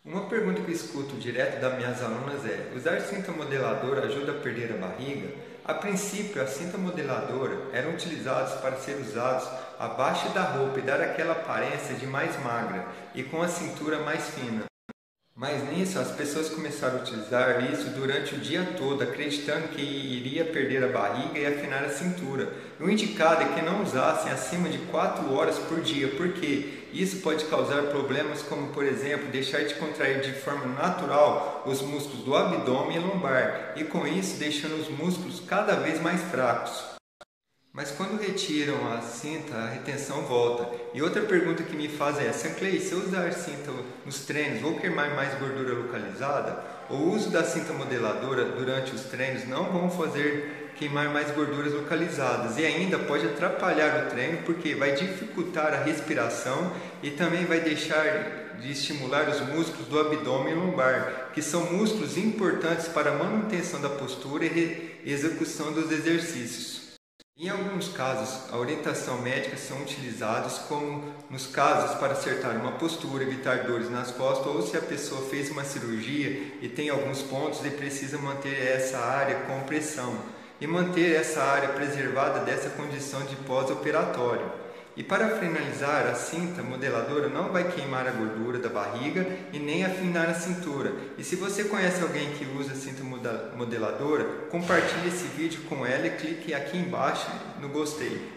Uma pergunta que eu escuto direto das minhas alunas é: usar cinta modeladora ajuda a perder a barriga? A princípio, a cinta modeladora eram utilizadas para ser usados abaixo da roupa e dar aquela aparência de mais magra e com a cintura mais fina. Mas nisso, as pessoas começaram a utilizar isso durante o dia todo, acreditando que iria perder a barriga e afinar a cintura. O indicado é que não usassem acima de 4 horas por dia, porque isso pode causar problemas como, por exemplo, deixar de contrair de forma natural os músculos do abdômen e lombar, e com isso deixando os músculos cada vez mais fracos. Mas quando retiram a cinta, a retenção volta. E outra pergunta que me fazem é: Sanclay, se eu usar cinta nos treinos, vou queimar mais gordura localizada? O uso da cinta modeladora durante os treinos não vão fazer queimar mais gorduras localizadas e ainda pode atrapalhar o treino porque vai dificultar a respiração e também vai deixar de estimular os músculos do abdômen e lombar, que são músculos importantes para a manutenção da postura e execução dos exercícios. Em alguns casos, a orientação médica são utilizados como nos casos para acertar uma postura, evitar dores nas costas ou se a pessoa fez uma cirurgia e tem alguns pontos e precisa manter essa área com pressão e manter essa área preservada dessa condição de pós-operatório. E para finalizar, a cinta modeladora não vai queimar a gordura da barriga e nem afinar a cintura. E se você conhece alguém que usa cinta modeladora, compartilhe esse vídeo com ela e clique aqui embaixo no gostei.